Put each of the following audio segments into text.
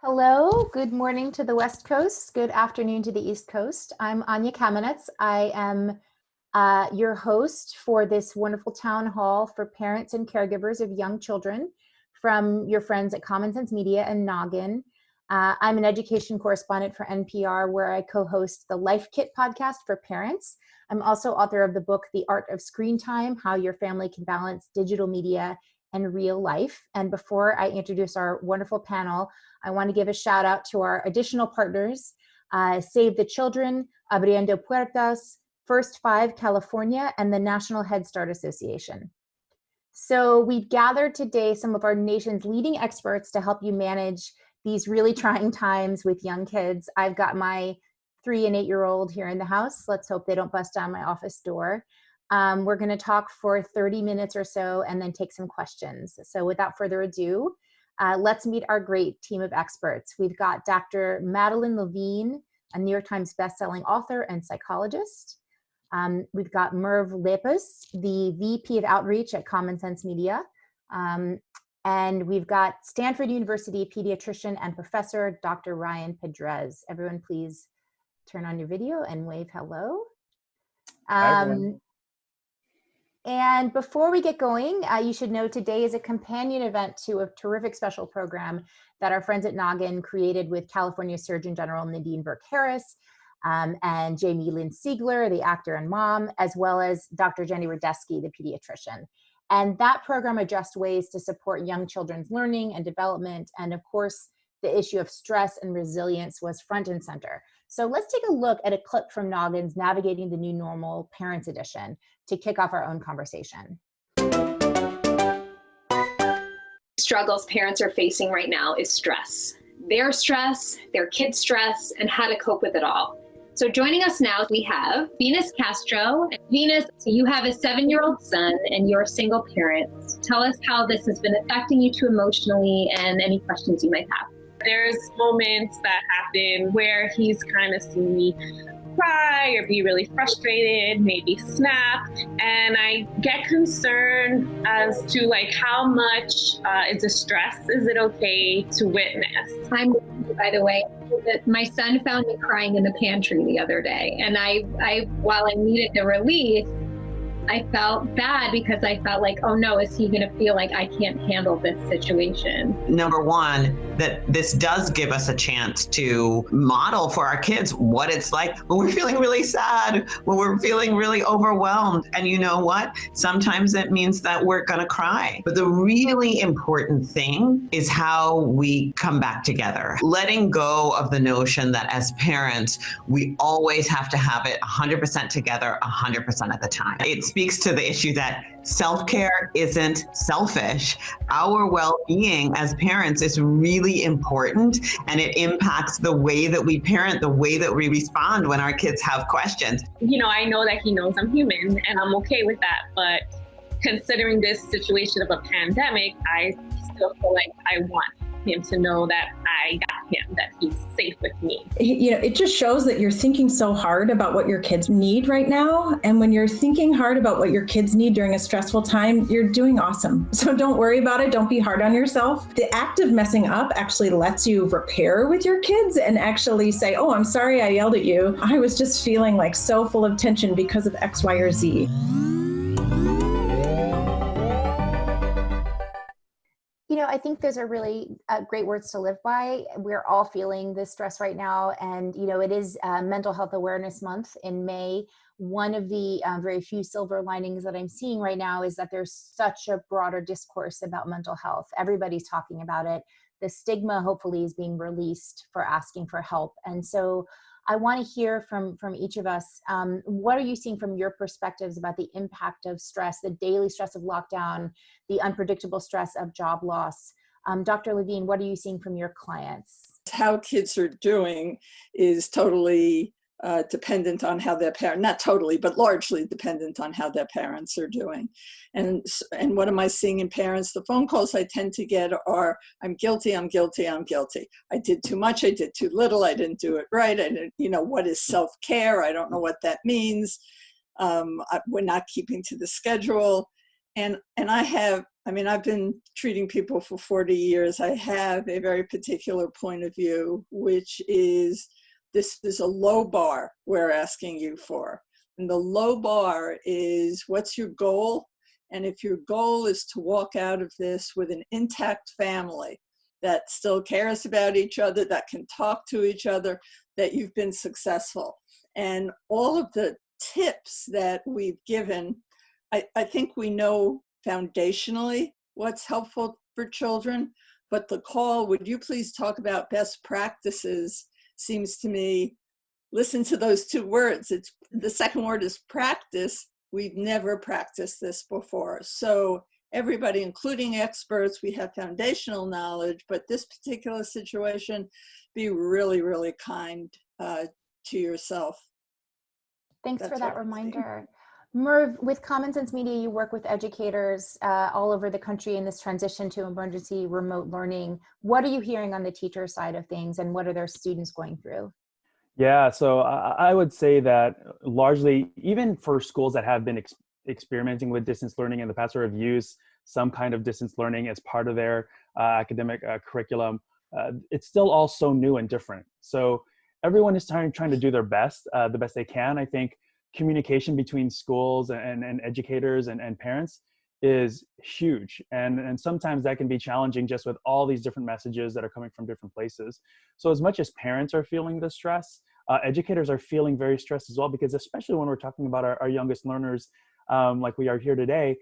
Hello, good morning to the West Coast, good afternoon to the East Coast. I'm Anya Kamenetz. I am your host for this wonderful town hall for parents and caregivers of young children from your friends at Common Sense Media and Noggin. I'm an education correspondent for NPR, where I co-host the Life Kit podcast for parents. I'm also author of the book, The Art of Screen Time, How Your Family Can Balance Digital Media and Real Life. And before I introduce our wonderful panel, I want to give a shout out to our additional partners, Save the Children, Abriendo Puertas, First Five California, and the National Head Start Association. So we've gathered today some of our nation's leading experts to help you manage these really trying times with young kids. I've got my 3- and 8-year-old here in the house. Let's hope they don't bust down my office door. We're going to talk for 30 minutes or so and then take some questions. So without further ado, let's meet our great team of experts. We've got Dr. Madeline Levine, a New York Times bestselling author and psychologist. We've got Merve Lapus, the VP of Outreach at Common Sense Media. And we've got Stanford University pediatrician and professor, Dr. Ryan Padrez. Everyone please turn on your video and wave hello. Hi, everyone. And before we get going, you should know today is a companion event to a terrific special program that our friends at Noggin created with California Surgeon General Nadine Burke-Harris and Jamie Lynn Siegler, the actor and mom, as well as Dr. Jenny Radesky, the pediatrician. And that program addressed ways to support young children's learning and development. And of course, the issue of stress and resilience was front and center. So let's take a look at a clip from Noggin's Navigating the New Normal Parents Edition to kick off our own conversation. Struggles parents are facing right now is stress. Their stress, their kids' stress, and how to cope with it all. So joining us now, we have Venus Castro. Venus, you have a 7-year-old son and you're a single parent. Tell us how this has been affecting you two emotionally and any questions you might have. There's moments that happen where he's kind of seen me cry or be really frustrated, maybe snap, and I get concerned as to like how much is a stress. Is it okay to witness? I'm, by the way, my son found me crying in the pantry the other day, and I while I needed the release, I felt bad because I felt like, oh no, is he going to feel like I can't handle this situation? Number one, that this does give us a chance to model for our kids what it's like when we're feeling really sad, when we're feeling really overwhelmed. And you know what? Sometimes it means that we're going to cry. But the really important thing is how we come back together. Letting go of the notion that as parents, we always have to have it 100% together 100% of the time. It speaks to the issue that self-care isn't selfish. Our well-being as parents is really important, and it impacts the way that we parent, the way that we respond when our kids have questions. You know, I know that he knows I'm human and I'm okay with that, but considering this situation of a pandemic, I still feel like I want him to know that I got him, that he's safe with me. You know, it just shows that you're thinking so hard about what your kids need right now. And when you're thinking hard about what your kids need during a stressful time, you're doing awesome. So don't worry about it. Don't be hard on yourself. The act of messing up actually lets you repair with your kids and actually say, oh, I'm sorry I yelled at you. I was just feeling like so full of tension because of X, Y, or Z. You know, I think those are really great words to live by. We're all feeling this stress right now. And, you know, it is Mental Health Awareness Month in May. One of the very few silver linings that I'm seeing right now is that there's such a broader discourse about mental health. Everybody's talking about it. The stigma hopefully is being released for asking for help. And so I want to hear from each of us. What are you seeing from your perspectives about the impact of stress, the daily stress of lockdown, the unpredictable stress of job loss? Dr. Levine, what are you seeing from your clients? How kids are doing is totally dependent on how their parents, not totally, but largely dependent on how their parents are doing. And what am I seeing in parents? The phone calls I tend to get are, I'm guilty, I'm guilty, I'm guilty. I did too much, I did too little, I didn't do it right. I didn't, you know, what is self-care? I don't know what that means. We're not keeping to the schedule. And I have I mean, I've been treating people for 40 years. I have a very particular point of view, which is this is a low bar we're asking you for. And the low bar is, what's your goal? And if your goal is to walk out of this with an intact family that still cares about each other, that can talk to each other, that you've been successful. And all of the tips that we've given, I think we know foundationally what's helpful for children, but the call, would you please talk about best practices, seems to me, listen to those two words. It's the second word is practice. We've never practiced this before. So everybody, including experts, we have foundational knowledge, but this particular situation, be really, really kind to yourself. Thanks That's for that what I'm saying. reminder. Merve, with Common Sense Media, you work with educators all over the country in this transition to emergency remote learning. What are you hearing on the teacher side of things, and what are their students going through? Yeah, so I would say that largely, even for schools that have been experimenting with distance learning in the past or have used some kind of distance learning as part of their academic curriculum, it's still all so new and different. So everyone is trying to do their best, the best they can. I think communication between schools and educators and parents is huge. And sometimes that can be challenging just with all these different messages that are coming from different places. So as much as parents are feeling the stress, educators are feeling very stressed as well, because especially when we're talking about our youngest learners, like we are here today,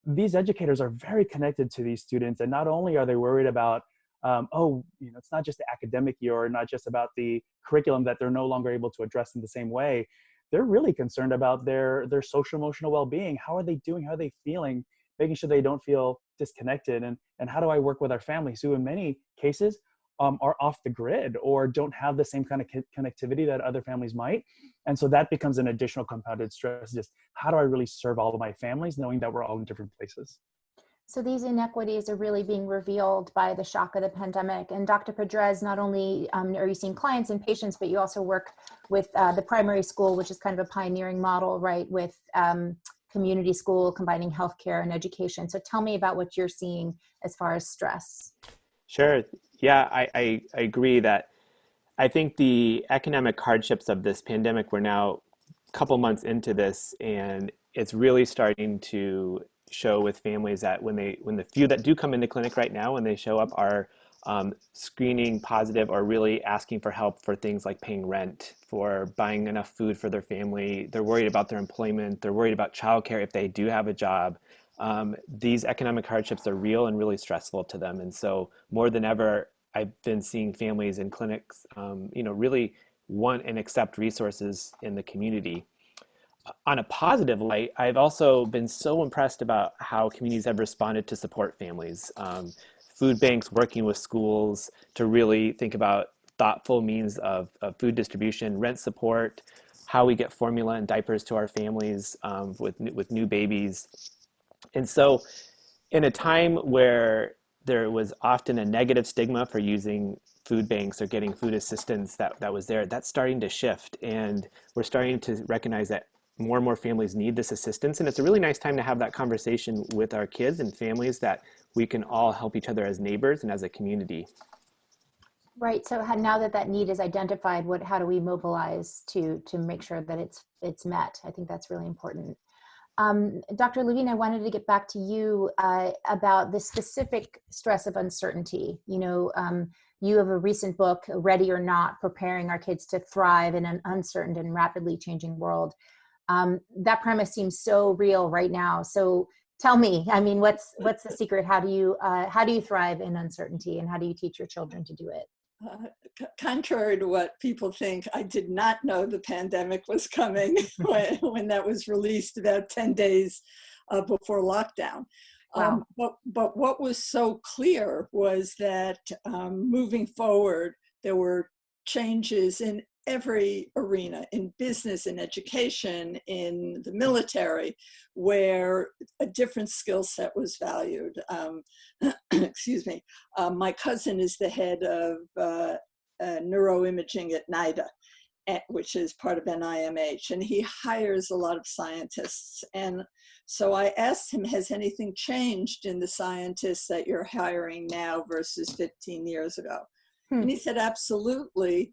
these educators are very connected to these students. And not only are they worried about, it's not just the academic year or not just about the curriculum that they're no longer able to address in the same way, they're really concerned about their social emotional well-being. How are they doing? How are they feeling? Making sure they don't feel disconnected. And how do I work with our families who in many cases are off the grid or don't have the same kind of connectivity that other families might. And so that becomes an additional compounded stress. Just how do I really serve all of my families, knowing that we're all in different places? So these inequities are really being revealed by the shock of the pandemic. And Dr. Padrez, not only are you seeing clients and patients, but you also work with the primary school, which is kind of a pioneering model, right, with community school, combining healthcare and education. So tell me about what you're seeing as far as stress. Sure. Yeah, I agree that I think the economic hardships of this pandemic, we're now a couple months into this, and it's really starting to show with families that when the few that do come into clinic right now, when they show up, are screening positive or really asking for help for things like paying rent, for buying enough food for their family. They're worried about their employment. They're worried about childcare if they do have a job. These economic hardships are real and really stressful to them. And so more than ever, I've been seeing families in clinics, really want and accept resources in the community. On a positive light, I've also been so impressed about how communities have responded to support families. Food banks working with schools to really think about thoughtful means of food distribution, rent support, how we get formula and diapers to our families with new babies. And so in a time where there was often a negative stigma for using food banks or getting food assistance that was there, that's starting to shift. And we're starting to recognize that more and more families need this assistance. And it's a really nice time to have that conversation with our kids and families, that we can all help each other as neighbors and as a community. Right. So now that need is identified, how do we mobilize to make sure that it's met? I think that's really important. Dr. Levine, I wanted to get back to you about the specific stress of uncertainty. You have a recent book, Ready or Not, Preparing Our Kids to Thrive in an Uncertain and Rapidly Changing World. That premise seems so real right now. So tell me, what's the secret? How do you thrive in uncertainty, and how do you teach your children to do it? Contrary to what people think, I did not know the pandemic was coming when that was released about 10 days before lockdown. Wow. But what was so clear was that moving forward, there were changes in every arena, in business, in education, in the military, where a different skill set was valued. Excuse me. My cousin is the head of neuroimaging at NIDA. which is part of NIMH, and he hires a lot of scientists. And so I asked him, has anything changed in the scientists that you're hiring now versus 15 years ago? And he said, absolutely.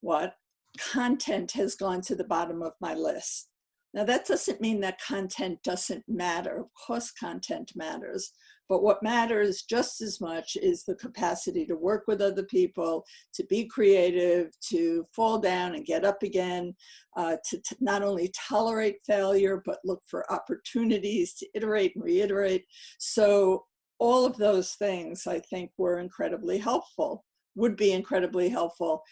What? Content has gone to the bottom of my list. Now, that doesn't mean that content doesn't matter. Of course, content matters. But what matters just as much is the capacity to work with other people, to be creative, to fall down and get up again, to not only tolerate failure, but look for opportunities to iterate and reiterate. So all of those things, I think, were incredibly helpful, would be incredibly helpful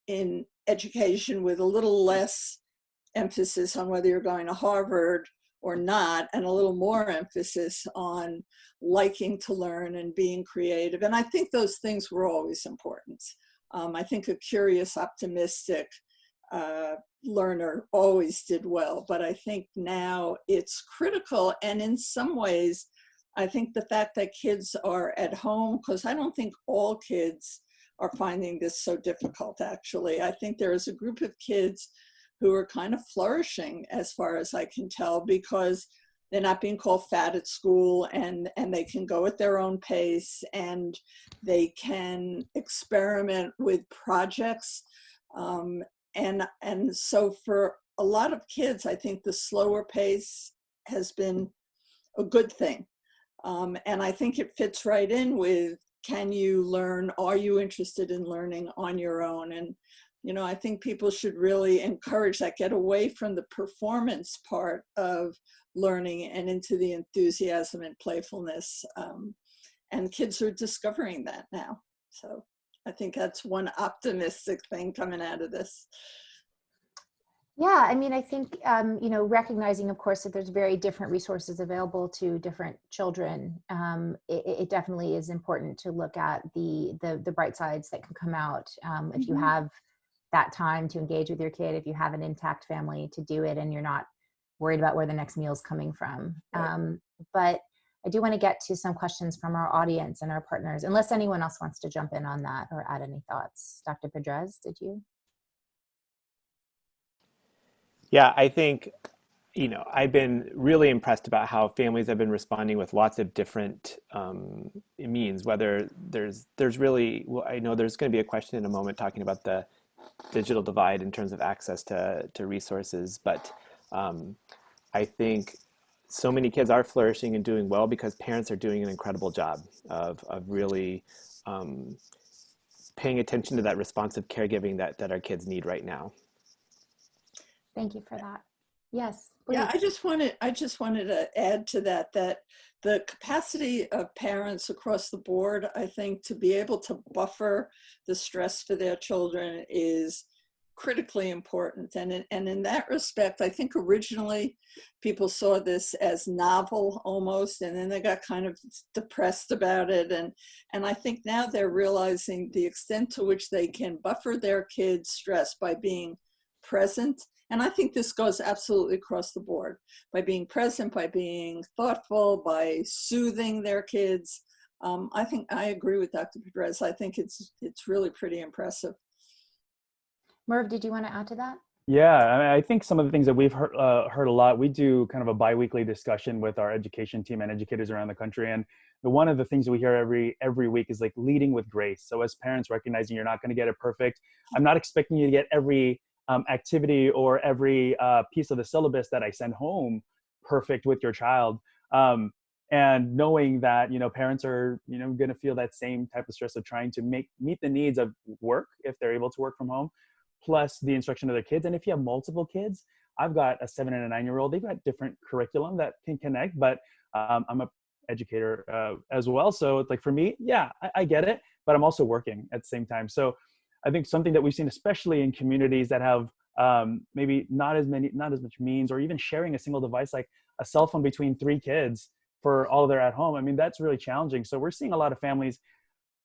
in education, with a little less emphasis on whether you're going to Harvard or not, and a little more emphasis on liking to learn and being creative. And I think those things were always important. I think a curious, optimistic learner always did well, but I think now it's critical. And in some ways, I think the fact that kids are at home, because I don't think all kids are finding this so difficult, actually. I think there is a group of kids who are kind of flourishing, as far as I can tell, because they're not being called fat at school, and they can go at their own pace, and they can experiment with projects. And so for a lot of kids, I think the slower pace has been a good thing. And I think it fits right in with, can you learn? Are you interested in learning on your own? And you know, I think people should really encourage that, get away from the performance part of learning and into the enthusiasm and playfulness. And kids are discovering that now. So I think that's one optimistic thing coming out of this. Yeah, I mean, I think, you know, recognizing, of course, that there's very different resources available to different children, it definitely is important to look at the bright sides that can come out if you have that time to engage with your kid, if you have an intact family to do it and you're not worried about where the next meal is coming from. Right. But I do want to get to some questions from our audience and our partners, unless anyone else wants to jump in on that or add any thoughts. Dr. Padrez, did you? Yeah, I think, you know, I've been really impressed about how families have been responding with lots of different means, whether there's really, well, I know there's going to be a question in a moment talking about the digital divide in terms of access to resources. But I think so many kids are flourishing and doing well because parents are doing an incredible job of really paying attention to that responsive caregiving that our kids need right now. Thank you for that. Yes, please. Yeah, I just wanted to add to that the capacity of parents across the board, I think, to be able to buffer the stress for their children is critically important. And in that respect, I think originally people saw this as novel almost, and then they got kind of depressed about it. And I think now they're realizing the extent to which they can buffer their kids' stress by being present. And I think this goes absolutely across the board, by being present, by being thoughtful, by soothing their kids. I think I agree with Dr. Padrez. I think it's really pretty impressive. Merve, did you want to add to that? Yeah, I mean, I think some of the things that we've heard a lot, we do kind of a bi-weekly discussion with our education team and educators around the country. And one of the things that we hear every week is like leading with grace. So as parents, recognizing you're not going to get it perfect. I'm not expecting you to get every activity or every piece of the syllabus that I send home perfect with your child. And knowing that, you know, parents are, you know, going to feel that same type of stress of trying to meet the needs of work if they're able to work from home, plus the instruction of their kids. And if you have multiple kids, I've got a 7 and a 9-year-old, they've got different curriculum that can connect, but I'm a educator as well. So it's like, for me, yeah, I get it, but I'm also working at the same time. So I think something that we've seen, especially in communities that have maybe not as much means, or even sharing a single device like a cell phone between 3 kids for all of their at home. I mean, that's really challenging. So we're seeing a lot of families,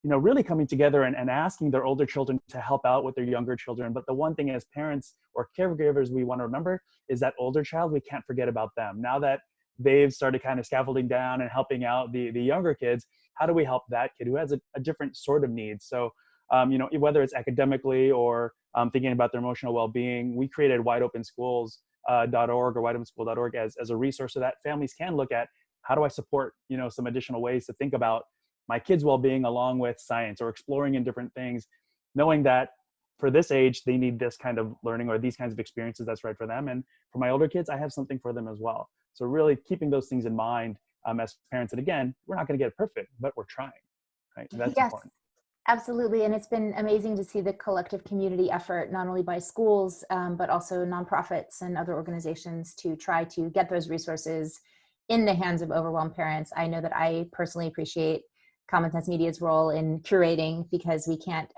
you know, really coming together and asking their older children to help out with their younger children. But the one thing as parents or caregivers we want to remember is that older child, we can't forget about them. Now that they've started kind of scaffolding down and helping out the younger kids, how do we help that kid who has a different sort of needs? So whether it's academically or thinking about their emotional well-being. We created wideopenschools.org or wideopenschool.org as a resource so that families can look at, how do I support, some additional ways to think about my kids' well-being along with science, or exploring in different things, knowing that for this age, they need this kind of learning or these kinds of experiences that's right for them. And for my older kids, I have something for them as well. So really keeping those things in mind as parents. And again, we're not going to get it perfect, but we're trying, right? And that's important. Absolutely. And it's been amazing to see the collective community effort, not only by schools, but also nonprofits and other organizations to try to get those resources in the hands of overwhelmed parents. I know that I personally appreciate Common Sense Media's role in curating, because we can't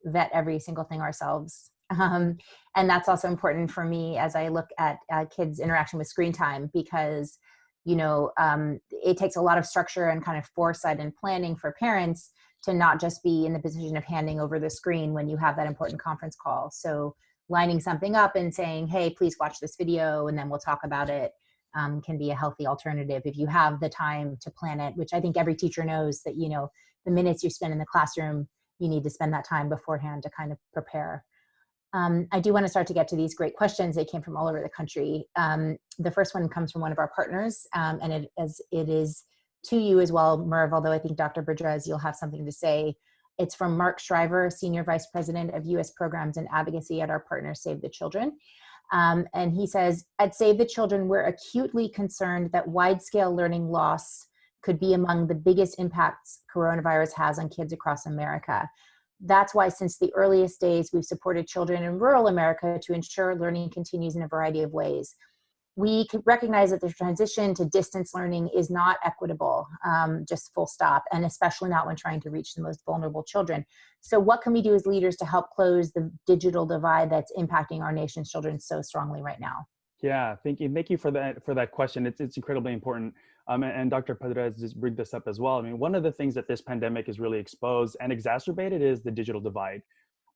vet every single thing ourselves. And that's also important for me as I look at kids' interaction with screen time, because, it takes a lot of structure and kind of foresight and planning for parents to not just be in the position of handing over the screen when you have that important conference call. So lining something up and saying, hey, please watch this video and then we'll talk about it, can be a healthy alternative if you have the time to plan it, which I think every teacher knows that, the minutes you spend in the classroom, you need to spend that time beforehand to kind of prepare. I do want to start to get to these great questions. They came from all over the country. The first one comes from one of our partners, and it is to you as well, Merve, although I think Dr. Padrez, you'll have something to say. It's from Mark Shriver, Senior Vice President of U.S. Programs and Advocacy at our partner, Save the Children. And he says, at Save the Children, we're acutely concerned that wide-scale learning loss could be among the biggest impacts coronavirus has on kids across America. That's why since the earliest days, we've supported children in rural America to ensure learning continues in a variety of ways. We recognize that the transition to distance learning is not equitable, just full stop, and especially not when trying to reach the most vulnerable children. So what can we do as leaders to help close the digital divide that's impacting our nation's children so strongly right now? Yeah, thank you for that question. It's incredibly important. And Dr. Padrez just bring this up as well. I mean, one of the things that this pandemic has really exposed and exacerbated is the digital divide.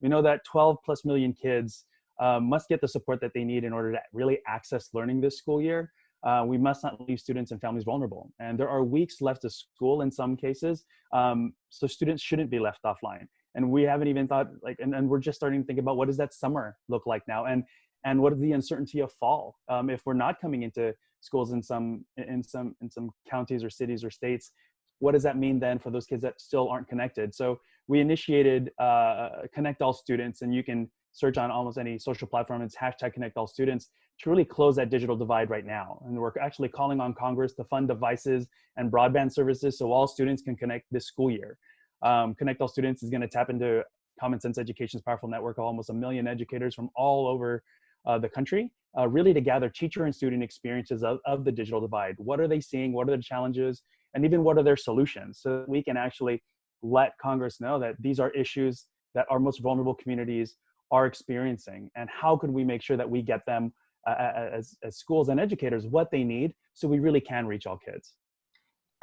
We know that 12 plus million kids must get the support that they need in order to really access learning this school year. We must not leave students and families vulnerable. And there are weeks left of school in some cases, so students shouldn't be left offline. And we haven't even thought and we're just starting to think about, what does that summer look like now? And what is the uncertainty of fall if we're not coming into schools in some counties or cities or states? What does that mean then for those kids that still aren't connected? So we initiated Connect All Students, and you can search on almost any social platform. It's #ConnectAllStudents to really close that digital divide right now. And we're actually calling on Congress to fund devices and broadband services so all students can connect this school year. Connect All Students is going to tap into Common Sense Education's powerful network of almost 1 million educators from all over the country, really to gather teacher and student experiences of the digital divide. What are they seeing? What are the challenges? And even what are their solutions? So we can actually let Congress know that these are issues that our most vulnerable communities are experiencing. And how could we make sure that we get them as schools and educators what they need so we really can reach all kids?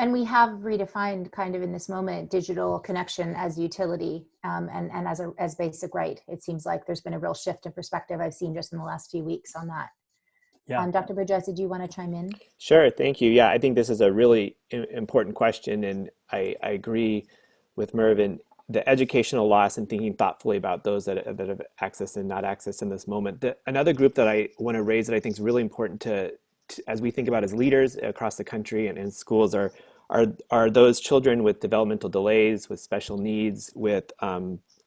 And we have redefined kind of in this moment digital connection as utility and as basic right. It seems like there's been a real shift in perspective I've seen just in the last few weeks on that. Yeah. Dr. Padrez, did you want to chime in? Sure, thank you. Yeah, I think this is a really important question, and I agree with Merve in the educational loss and thinking thoughtfully about those that have access and not access in this moment. Another group that I want to raise that I think is really important to as we think about as leaders across the country and in schools are those children with developmental delays, with special needs, with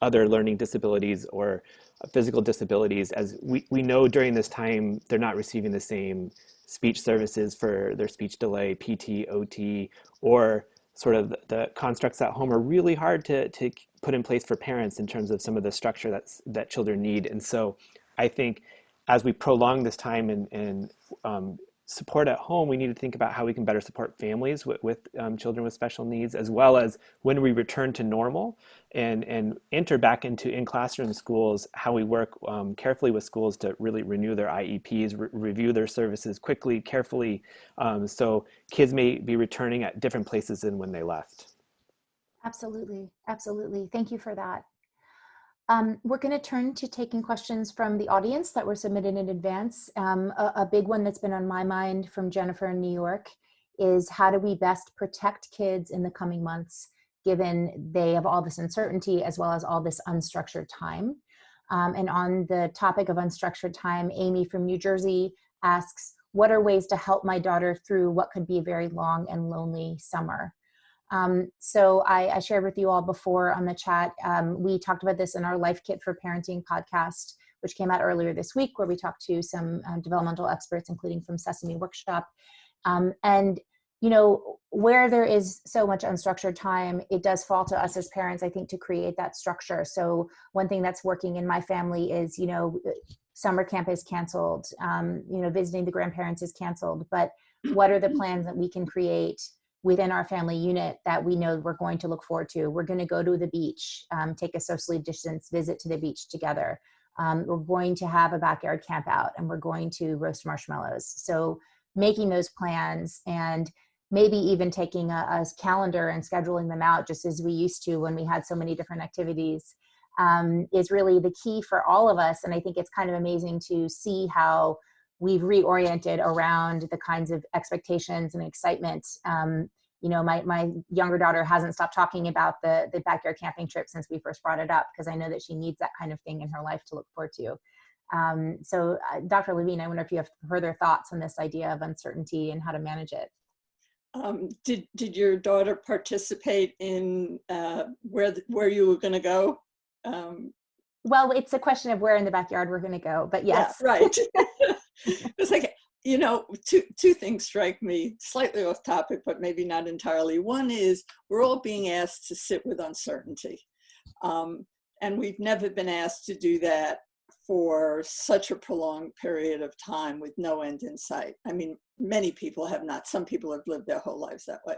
other learning disabilities or physical disabilities. As we know during this time, they're not receiving the same speech services for their speech delay, PT, OT, or sort of the constructs at home are really hard to put in place for parents in terms of some of the structure that children need. And so I think as we prolong this time and support at home, we need to think about how we can better support families with children with special needs, as well as when we return to normal and enter back into in-classroom schools, how we work carefully with schools to really renew their IEPs, review their services quickly, carefully, so kids may be returning at different places than when they left. Absolutely. Absolutely. Thank you for that. We're going to turn to taking questions from the audience that were submitted in advance. A big one that's been on my mind from Jennifer in New York is, how do we best protect kids in the coming months given they have all this uncertainty as well as all this unstructured time. And on the topic of unstructured time, Amy from New Jersey asks, what are ways to help my daughter through what could be a very long and lonely summer? So I shared with you all before on the chat, we talked about this in our Life Kit for Parenting podcast, which came out earlier this week, where we talked to some developmental experts, including from Sesame Workshop. And you know, where there is so much unstructured time, it does fall to us as parents, I think, to create that structure. So one thing that's working in my family is, you know, summer camp is canceled, you know, visiting the grandparents is canceled, but what are the plans that we can create within our family unit that we know we're going to look forward to? We're going to go to the beach, take a socially distanced visit to the beach together. We're going to have a backyard camp out, and we're going to roast marshmallows. So making those plans, and maybe even taking a calendar and scheduling them out just as we used to when we had so many different activities, is really the key for all of us. And I think it's kind of amazing to see how we've reoriented around the kinds of expectations and excitement. You know, my younger daughter hasn't stopped talking about the backyard camping trip since we first brought it up, because I know that she needs that kind of thing in her life to look forward to. So Dr. Levine, I wonder if you have further thoughts on this idea of uncertainty and how to manage it. Did your daughter participate in where you were going to go? Well, it's a question of where in the backyard we're going to go, but yes. Yeah, right. It's like, you know, two things strike me, slightly off topic, but maybe not entirely. One is we're all being asked to sit with uncertainty. And we've never been asked to do that for such a prolonged period of time with no end in sight. I mean, many people have not. Some people have lived their whole lives that way.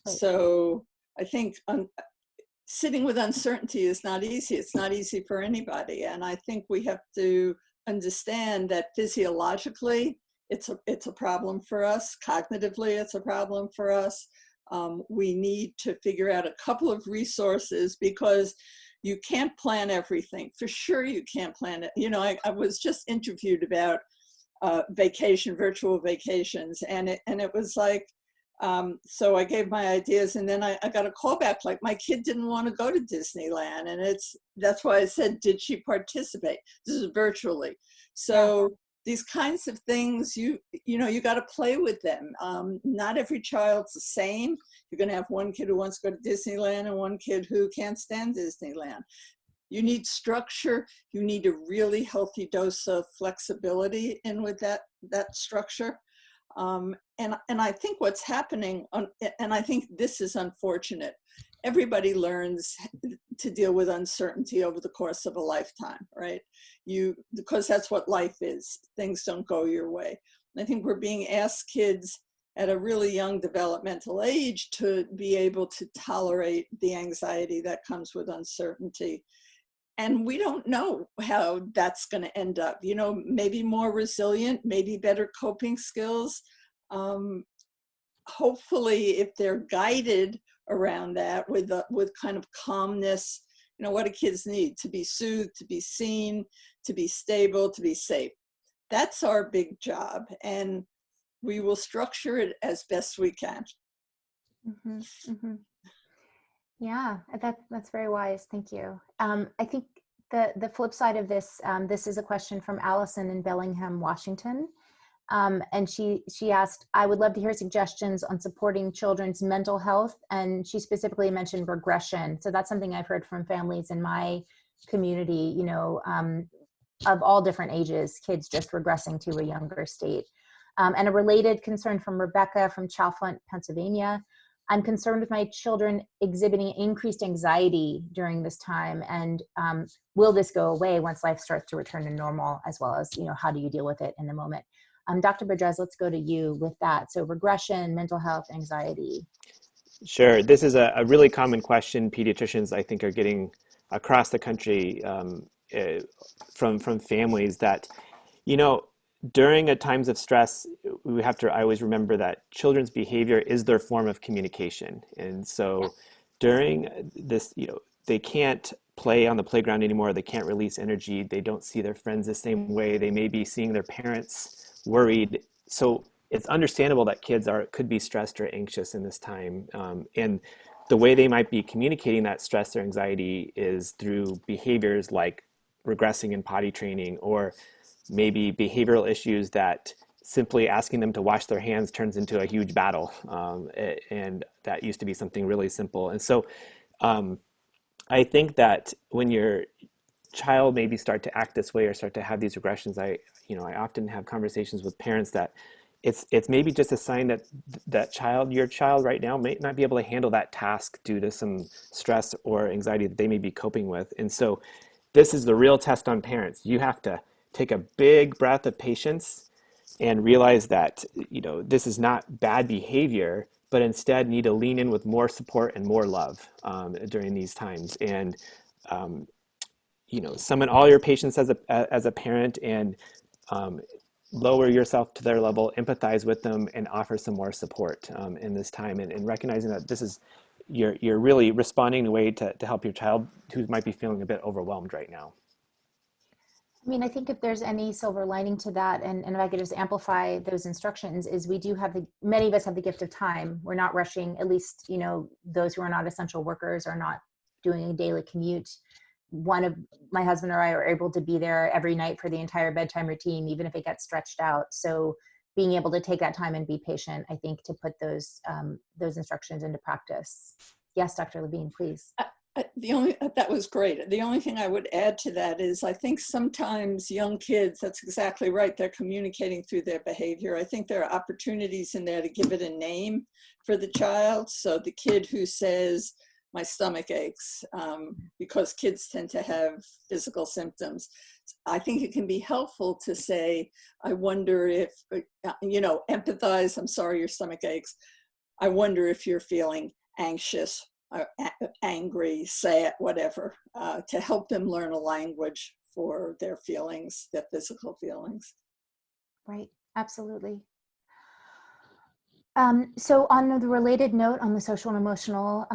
Right. So I think sitting with uncertainty is not easy. It's not easy for anybody. And I think we have to understand that physiologically, it's a problem for us. Cognitively, it's a problem for us. We need to figure out a couple of resources, because you can't plan everything. For sure, you can't plan it. You know, I was just interviewed about virtual vacations, and it was like, so I gave my ideas, and then I got a call back, like, my kid didn't want to go to Disneyland, and that's why I said, did she participate? This is virtually. So these kinds of things, you know, you got to play with them. Not every child's the same. You're going to have one kid who wants to go to Disneyland and one kid who can't stand Disneyland. You need structure. You need a really healthy dose of flexibility in with that structure. And I think what's happening, and I think this is unfortunate, everybody learns to deal with uncertainty over the course of a lifetime, right? Because that's what life is. Things don't go your way. I think we're being asked, kids at a really young developmental age, to be able to tolerate the anxiety that comes with uncertainty. And we don't know how that's going to end up. You know, maybe more resilient, maybe better coping skills. Hopefully, if they're guided around that with kind of calmness, you know, what do kids need? To be soothed, to be seen, to be stable, to be safe. That's our big job, and we will structure it as best we can. Mm-hmm, mm-hmm. Yeah, that's very wise. Thank you. I think the flip side of this, this is a question from Allison in Bellingham, Washington. And she asked, I would love to hear suggestions on supporting children's mental health. And she specifically mentioned regression. So that's something I've heard from families in my community, you know, of all different ages, kids just regressing to a younger state. And a related concern from Rebecca from Chalfont, Pennsylvania. I'm concerned with my children exhibiting increased anxiety during this time, and will this go away once life starts to return to normal, as well as, you know, how do you deal with it in the moment? Dr. Padrez, let's go to you with that. So regression, mental health, anxiety. Sure. This is a really common question pediatricians, I think, are getting across the country from families that, you know, during times of stress, I always remember that children's behavior is their form of communication. And so during this, you know, they can't play on the playground anymore. They can't release energy. They don't see their friends the same way. They may be seeing their parents worried. So it's understandable that kids could be stressed or anxious in this time. And the way they might be communicating that stress or anxiety is through behaviors like regressing in potty training, or maybe behavioral issues that simply asking them to wash their hands turns into a huge battle. And that used to be something really simple. And so I think that when your child maybe start to act this way or start to have these regressions, I often have conversations with parents that it's maybe just a sign that your child right now may not be able to handle that task due to some stress or anxiety that they may be coping with. And so this is the real test on parents. You have to take a big breath of patience and realize that, this is not bad behavior, but instead need to lean in with more support and more love during these times. And, summon all your patience as a parent, and lower yourself to their level, empathize with them, and offer some more support in this time, and recognizing that this is, you're really responding in a way to help your child who might be feeling a bit overwhelmed right now. I mean, I think if there's any silver lining to that, and if I could just amplify those instructions, is we do have many of us have the gift of time. We're not rushing, at least, those who are not essential workers are not doing a daily commute. One of my husband or I are able to be there every night for the entire bedtime routine, even if it gets stretched out. So being able to take that time and be patient, I think, to put those instructions into practice. Yes, Dr. Levine, please. That was great. The only thing I would add to that is I think sometimes young kids, that's exactly right, they're communicating through their behavior. I think there are opportunities in there to give it a name for the child. So the kid who says, my stomach aches, because kids tend to have physical symptoms. I think it can be helpful to say, I wonder if, empathize, I'm sorry your stomach aches. I wonder if you're feeling anxious, angry, sad, whatever, to help them learn a language for their feelings, their physical feelings. Right, absolutely. So on the related note, on the social and emotional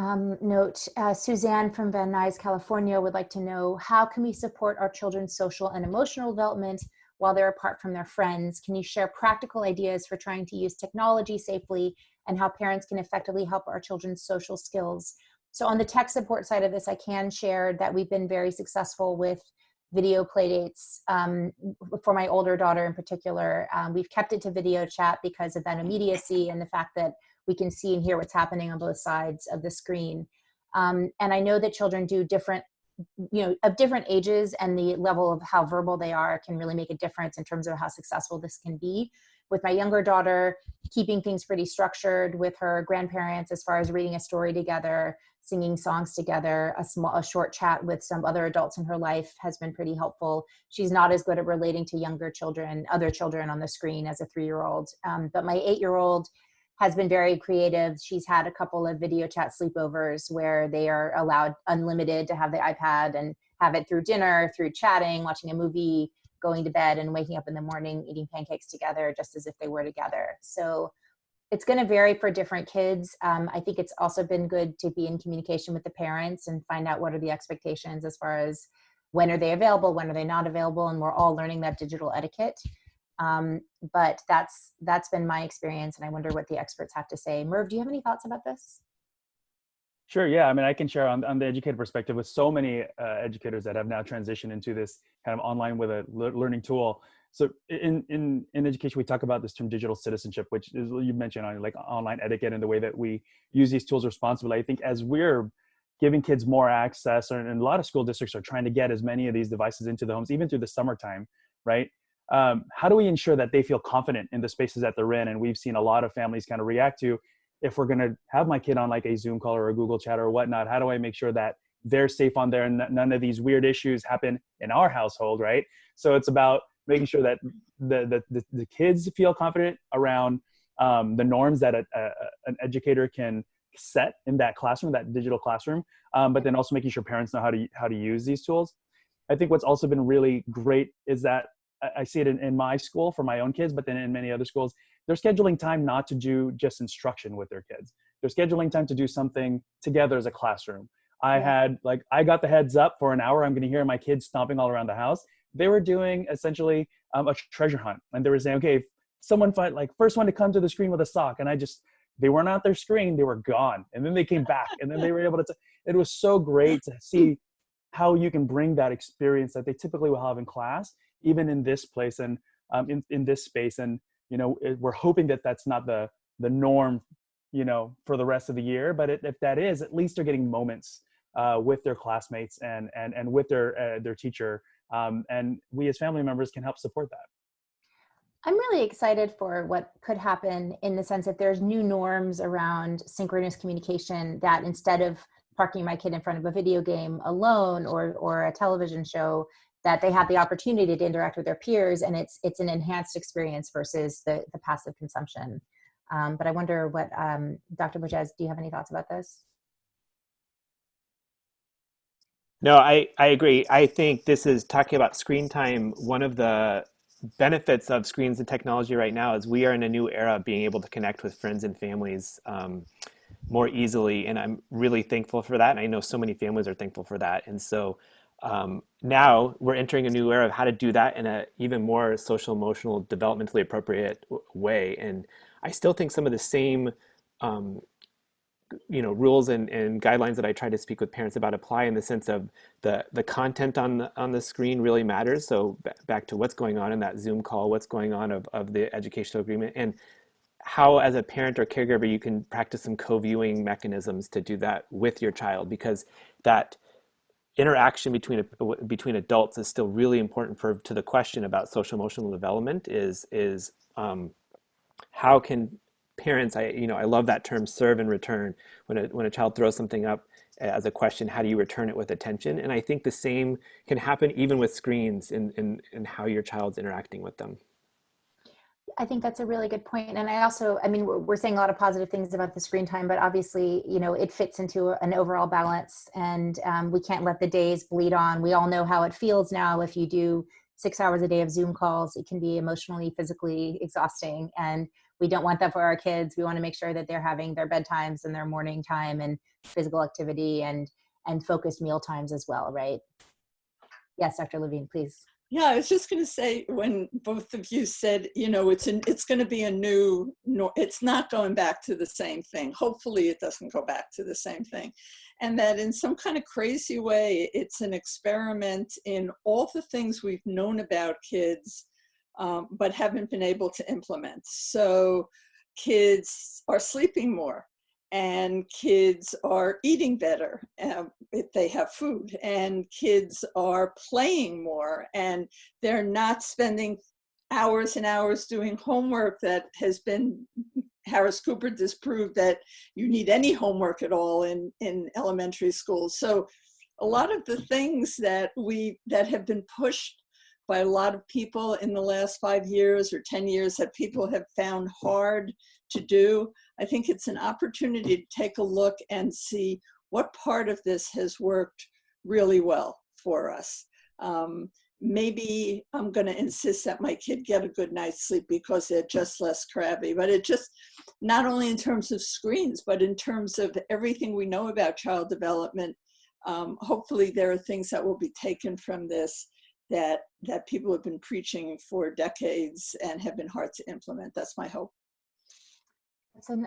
note, Suzanne from Van Nuys, California would like to know, how can we support our children's social and emotional development while they're apart from their friends? Can you share practical ideas for trying to use technology safely, and how parents can effectively help our children's social skills? So on the tech support side of this, I can share that we've been very successful with video playdates for my older daughter in particular. We've kept it to video chat because of that immediacy and the fact that we can see and hear what's happening on both sides of the screen. And I know that children do different, of different ages, and the level of how verbal they are can really make a difference in terms of how successful this can be. With my younger daughter, keeping things pretty structured with her grandparents as far as reading a story together, singing songs together, a short chat with some other adults in her life has been pretty helpful. She's not as good at relating to other children on the screen as a 3-year-old. But my 8-year-old has been very creative. She's had a couple of video chat sleepovers where they are allowed unlimited to have the iPad and have it through dinner, through chatting, watching a movie, going to bed, and waking up in the morning, eating pancakes together, just as if they were together. So it's going to vary for different kids. I think it's also been good to be in communication with the parents and find out what are the expectations as far as when are they available, when are they not available, and we're all learning that digital etiquette. But that's been my experience, and I wonder what the experts have to say. Merve, do you have any thoughts about this? Sure. Yeah. I mean, I can share on the educator perspective with so many educators that have now transitioned into this kind of online with a learning tool. So in education, we talk about this term digital citizenship, which is, you mentioned, on like online etiquette and the way that we use these tools responsibly. I think as we're giving kids more access, and a lot of school districts are trying to get as many of these devices into the homes, even through the summertime, right? How do we ensure that they feel confident in the spaces that they're in? And we've seen a lot of families kind of react to, if we're going to have my kid on like a Zoom call or a Google chat or whatnot, how do I make sure that they're safe on there and none of these weird issues happen in our household, right? So it's about making sure that the kids feel confident around the norms that an educator can set in that classroom, that digital classroom, but then also making sure parents know how to use these tools. I think what's also been really great is that I see it in my school for my own kids, but then in many other schools, they're scheduling time not to do just instruction with their kids. They're scheduling time to do something together as a classroom. I got the heads up for an hour. I'm going to hear my kids stomping all around the house. They were doing essentially a treasure hunt. And they were saying, okay, someone find like first one to come to the screen with a sock. And I just they weren't at their screen, they were gone. And then they came back, and then they were able to, it was so great to see how you can bring that experience that they typically will have in class, even in this place and in this space. And, we're hoping that that's not the norm, for the rest of the year. But if that is, at least they're getting moments with their classmates and with their teacher. And we as family members can help support that. I'm really excited for what could happen in the sense that there's new norms around synchronous communication, that instead of parking my kid in front of a video game alone or a television show, that they have the opportunity to interact with their peers, and it's an enhanced experience versus the passive consumption. But I wonder what, Dr. Padrez, do you have any thoughts about this? No, I agree. I think this is talking about screen time. One of the benefits of screens and technology right now is we are in a new era of being able to connect with friends and families more easily. And I'm really thankful for that. And I know so many families are thankful for that. And so now we're entering a new era of how to do that in an even more social, emotional, developmentally appropriate way. And I still think some of the same rules and guidelines that I try to speak with parents about apply, in the sense of the content on the screen really matters. So back to what's going on in that Zoom call, what's going on of the educational agreement, and how as a parent or caregiver you can practice some co-viewing mechanisms to do that with your child, because that interaction between adults is still really important to the question about social emotional development is how can parents, I love that term, serve and return. When a child throws something up as a question, how do you return it with attention? And I think the same can happen even with screens in how your child's interacting with them. I think that's a really good point. And I also, we're saying a lot of positive things about the screen time, but obviously, it fits into an overall balance, and we can't let the days bleed on. We all know how it feels now. If you do 6 hours a day of Zoom calls, it can be emotionally, physically exhausting. And we don't want that for our kids. We want to make sure that they're having their bedtimes and their morning time and physical activity and focused meal times as well, right? Yes, Dr. Levine, please. Yeah, I was just going to say, when both of you said, it's going to be a new, it's not going back to the same thing. Hopefully it doesn't go back to the same thing. And that in some kind of crazy way, it's an experiment in all the things we've known about kids, but haven't been able to implement. So kids are sleeping more, and kids are eating better if they have food, and kids are playing more, and they're not spending hours and hours doing homework that has been, Harris Cooper disproved that you need any homework at all in elementary school. So a lot of the things that have been pushed by a lot of people in the last 5 years or 10 years that people have found hard to do, I think it's an opportunity to take a look and see what part of this has worked really well for us. Maybe I'm going to insist that my kid get a good night's sleep because they're just less crabby, but it just, not only in terms of screens, but in terms of everything we know about child development. Hopefully there are things that will be taken from this that people have been preaching for decades and have been hard to implement. That's my hope.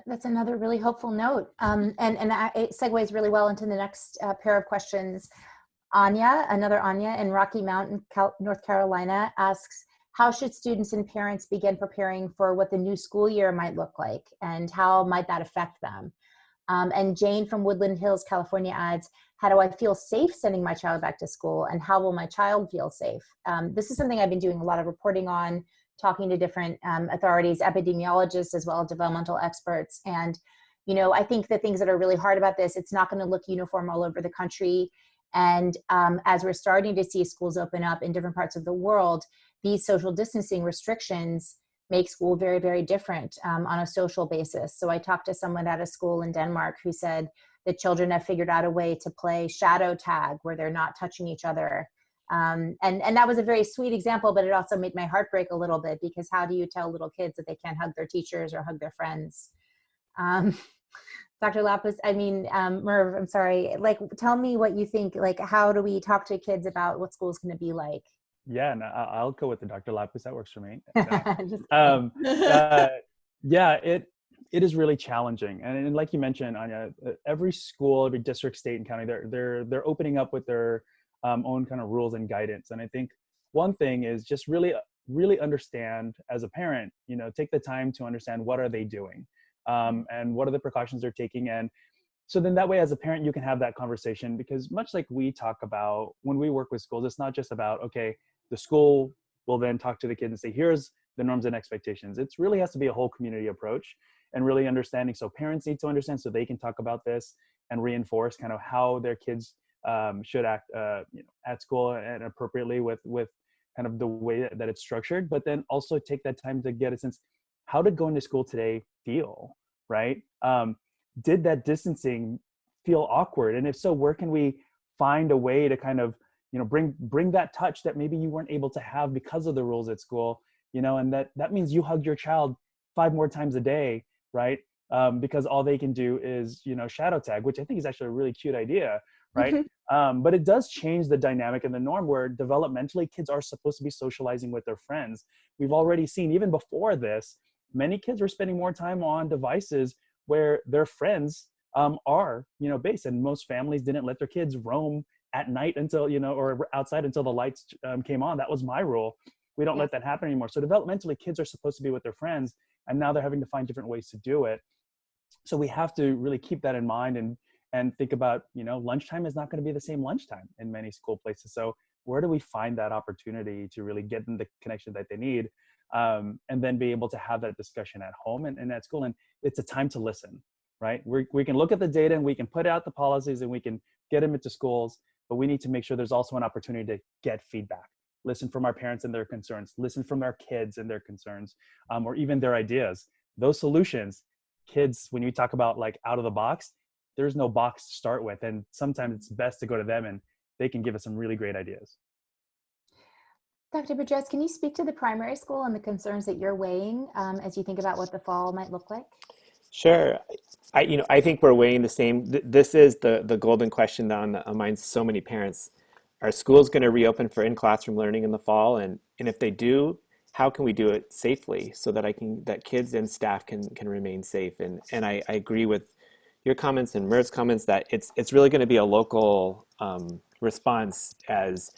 That's another really hopeful note. And it segues really well into the next pair of questions. Another Anya in Rocky Mount, North Carolina, asks, how should students and parents begin preparing for what the new school year might look like, and how might that affect them? And Jane from Woodland Hills, California adds, how do I feel safe sending my child back to school, and how will my child feel safe? This is something I've been doing a lot of reporting on, talking to different authorities, epidemiologists, as well as developmental experts. And, I think the things that are really hard about this, it's not going to look uniform all over the country. And as we're starting to see schools open up in different parts of the world, these social distancing restrictions make school very, very different on a social basis. So I talked to someone at a school in Denmark who said the children have figured out a way to play shadow tag where they're not touching each other. And that was a very sweet example, but it also made my heart break a little bit, because how do you tell little kids that they can't hug their teachers or hug their friends? Dr. Lapus, Merve, I'm sorry, tell me what you think, how do we talk to kids about what school is going to be like? Yeah, no, I'll go with the Dr. Lapus. That works for me. it is really challenging. And like you mentioned, Anya, every school, every district, state, and county, they're opening up with their own kind of rules and guidance. And I think one thing is just really understand as a parent, take the time to understand what are they doing, and what are the precautions they're taking. And so then that way, as a parent, you can have that conversation, because much like we talk about when we work with schools, it's not just about, okay, the school will then talk to the kids and say, here's the norms and expectations. It really has to be a whole community approach, and really understanding. So parents need to understand so they can talk about this and reinforce kind of how their kids should act at school and appropriately with kind of the way that it's structured. But then also take that time to get a sense, how did going to school today feel, right? Did that distancing feel awkward? And if so, where can we find a way to kind of, bring that touch that maybe you weren't able to have because of the rules at school, and that means you hug your child 5 more times a day, right? Because all they can do is, shadow tag, which I think is actually a really cute idea, right? Mm-hmm. But it does change the dynamic and the norm, where developmentally kids are supposed to be socializing with their friends. We've already seen, even before this, many kids were spending more time on devices where their friends are, based. And most families didn't let their kids roam at night until, or outside until the lights came on. That was my rule. We don't let that happen anymore. So developmentally, kids are supposed to be with their friends, and now they're having to find different ways to do it. So we have to really keep that in mind and think about, lunchtime is not going to be the same lunchtime in many school places. So where do we find that opportunity to really get them the connection that they need, and then be able to have that discussion at home and at school? And it's a time to listen, right? We can look at the data and we can put out the policies and we can get them into schools, but we need to make sure there's also an opportunity to get feedback. Listen from our parents and their concerns, listen from our kids and their concerns, or even their ideas. Those solutions, kids, when you talk about like out of the box, there's no box to start with. And sometimes it's best to go to them and they can give us some really great ideas. Dr. Padrez, can you speak to the primary school and the concerns that you're weighing as you think about what the fall might look like? Sure. I think we're weighing the same. This is the golden question on minds of so many parents. Are schools going to reopen for in-classroom learning in the fall? And if they do, how can we do it safely so that that kids and staff can remain safe? And I agree with your comments and Merve's comments that it's really going to be a local response, as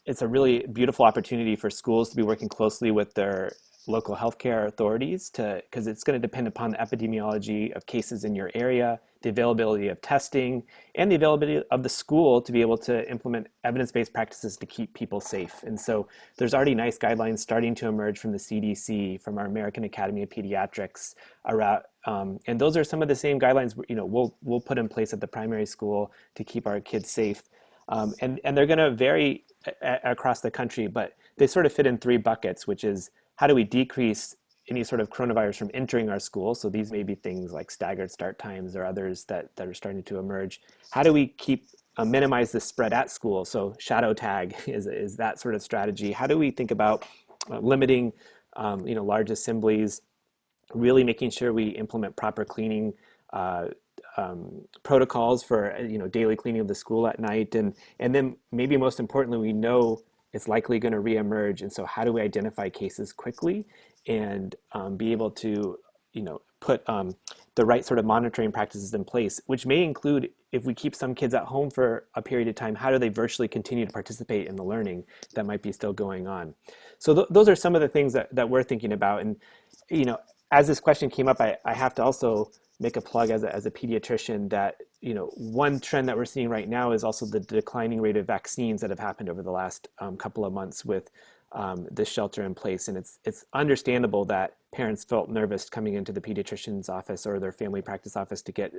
it's a really beautiful opportunity for schools to be working closely with their local healthcare authorities, because it's going to depend upon the epidemiology of cases in your area, the availability of testing, and the availability of the school to be able to implement evidence-based practices to keep people safe. And so there's already nice guidelines starting to emerge from the CDC, from our American Academy of Pediatrics, around, and those are some of the same guidelines we'll put in place at the primary school to keep our kids safe. And they're going to vary across the country, but they sort of fit in 3 buckets, which is, how do we decrease any sort of coronavirus from entering our school? So these may be things like staggered start times or others that are starting to emerge. How do we minimize the spread at school? So shadow tag is that sort of strategy. How do we think about limiting large assemblies, really making sure we implement proper cleaning protocols for daily cleaning of the school at night, and then maybe most importantly, we know it's likely going to reemerge, and so how do we identify cases quickly and be able to put the right sort of monitoring practices in place, which may include, if we keep some kids at home for a period of time, how do they virtually continue to participate in the learning that might be still going on? So those are some of the things that we're thinking about. And as this question came up, I have to also make a plug as a pediatrician that one trend that we're seeing right now is also the declining rate of vaccines that have happened over the last couple of months with this shelter in place. And it's understandable that parents felt nervous coming into the pediatrician's office or their family practice office to get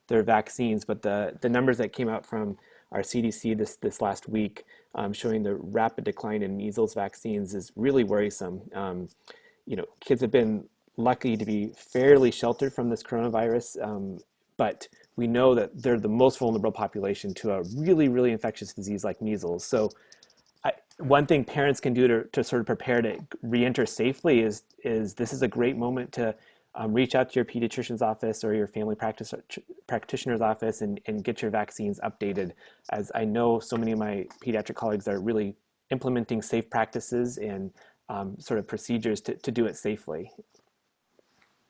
their vaccines. But the numbers that came out from our CDC this last week showing the rapid decline in measles vaccines is really worrisome. Kids have been lucky to be fairly sheltered from this coronavirus, but we know that they're the most vulnerable population to a really, really infectious disease like measles. So one thing parents can do to sort of prepare to re-enter safely is this is a great moment to reach out to your pediatrician's office or your family practitioner's office and get your vaccines updated, as I know so many of my pediatric colleagues are really implementing safe practices and sort of procedures to do it safely.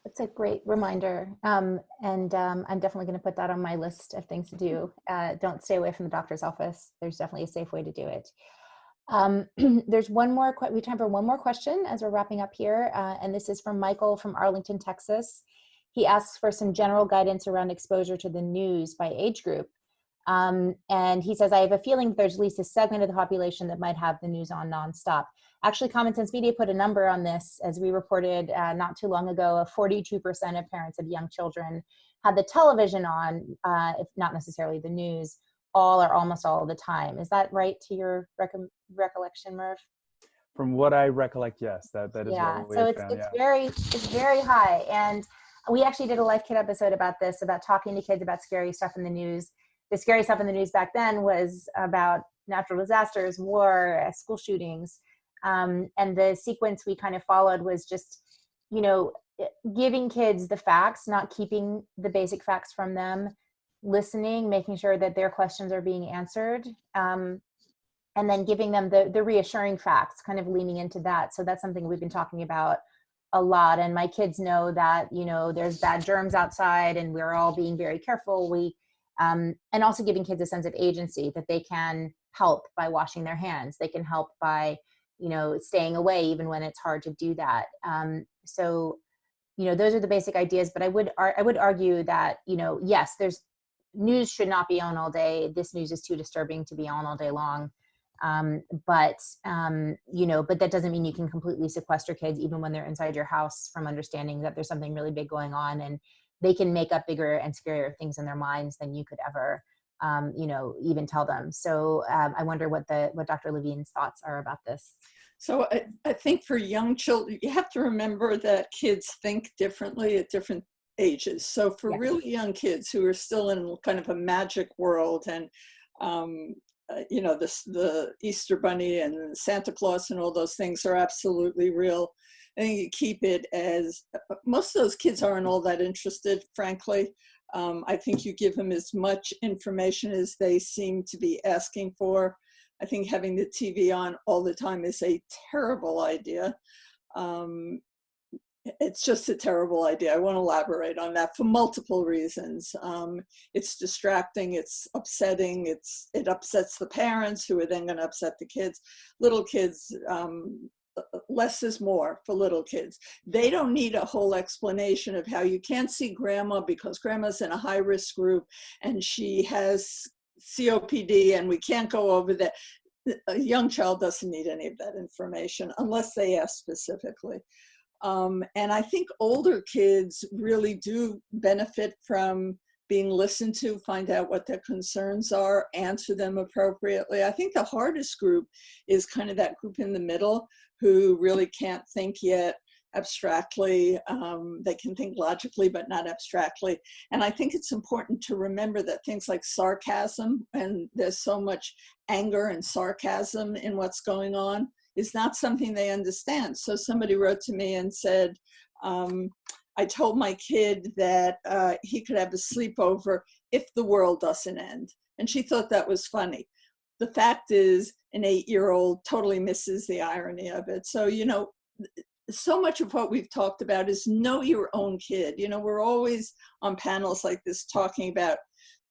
That's a great reminder. I'm definitely going to put that on my list of things to do. Don't stay away from the doctor's office. There's definitely a safe way to do it. There's one more, we have time for one more question as we're wrapping up here. And this is from Michael from Arlington, Texas. He asks for some general guidance around exposure to the news by age group. And he says, I have a feeling that there's at least a segment of the population that might have the news on nonstop. Actually, Common Sense Media put a number on this, as we reported not too long ago. 42% of parents of young children had the television on, if not necessarily the news, all or almost all the time. Is that right to your recollection, Merve? From what I recollect, yes, that is yeah. what we So found. It's very high. And we actually did a Life Kid episode about this, about talking to kids about scary stuff in the news. The scary stuff in the news back then was about natural disasters, war, school shootings. And the sequence we kind of followed was just, giving kids the facts, not keeping the basic facts from them, listening, making sure that their questions are being answered, and then giving them the reassuring facts, kind of leaning into that. So that's something we've been talking about a lot. And my kids know that, there's bad germs outside and we're all being very careful. And also giving kids a sense of agency, that they can help by washing their hands. They can help by, staying away even when it's hard to do that. So, those are the basic ideas, but I would argue that, yes, news should not be on all day. This news is too disturbing to be on all day long. But that doesn't mean you can completely sequester kids, even when they're inside your house, from understanding that there's something really big going on, and they can make up bigger and scarier things in their minds than you could ever, even tell them. So I wonder what Dr. Levine's thoughts are about this. So I think for young children, you have to remember that kids think differently at different ages. So for really young kids who are still in kind of a magic world, and the Easter Bunny and Santa Claus and all those things are absolutely real. I think you keep it as, most of those kids aren't all that interested, frankly. I think you give them as much information as they seem to be asking for. I think having the TV on all the time is a terrible idea. It's just a terrible idea. I won't elaborate on that for multiple reasons. It's distracting, it's upsetting, it upsets the parents, who are then going to upset the kids. Little kids, less is more for little kids. They don't need a whole explanation of how you can't see grandma because grandma's in a high-risk group and she has COPD and we can't go over that. A young child doesn't need any of that information unless they ask specifically. And I think older kids really do benefit from being listened to, find out what their concerns are, answer them appropriately. I think the hardest group is kind of that group in the middle who really can't think yet abstractly. They can think logically, but not abstractly. And I think it's important to remember that things like sarcasm, and there's so much anger and sarcasm in what's going on, is not something they understand. So somebody wrote to me and said, I told my kid that he could have a sleepover if the world doesn't end. And she thought that was funny. The fact is, an 8-year-old totally misses the irony of it. So, so much of what we've talked about is know your own kid. We're always on panels like this talking about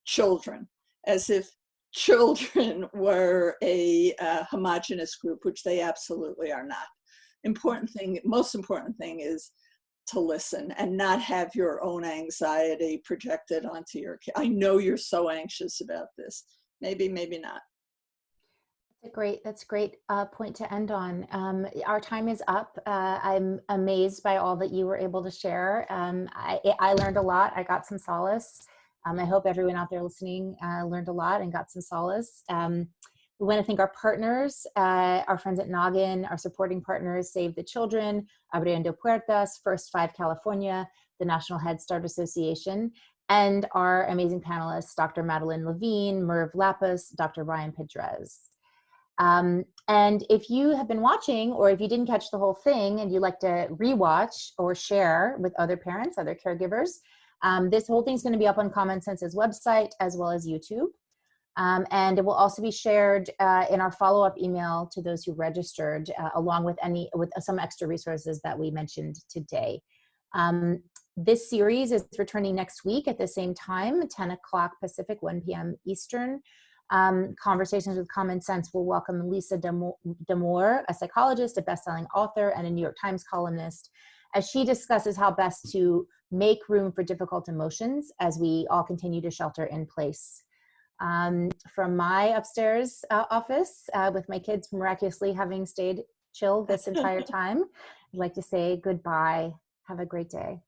children, as if children were a homogenous group, which they absolutely are not. Most important thing is to listen and not have your own anxiety projected onto your kid. I know you're so anxious about this. Maybe not. That's a great point to end on. Our time is up. I'm amazed by all that you were able to share. I learned a lot. I got some solace. I hope everyone out there listening learned a lot and got some solace. We want to thank our partners, our friends at Noggin, our supporting partners, Save the Children, Abriendo Puertas, First 5 California, the National Head Start Association, and our amazing panelists, Dr. Madeline Levine, Merve Lapus, Dr. Ryan Padrez. And if you have been watching, or if you didn't catch the whole thing and you'd like to rewatch or share with other parents, other caregivers, this whole thing's going to be up on Common Sense's website as well as YouTube. And it will also be shared in our follow-up email to those who registered, along with some extra resources that we mentioned today. This series is returning next week at the same time, 10 o'clock Pacific, 1 p.m. Eastern. Conversations with Common Sense will welcome Lisa Damour, a psychologist, a best-selling author, and a New York Times columnist, as she discusses how best to make room for difficult emotions as we all continue to shelter in place. From my upstairs office, with my kids miraculously having stayed chill this entire time, I'd like to say goodbye. Have a great day.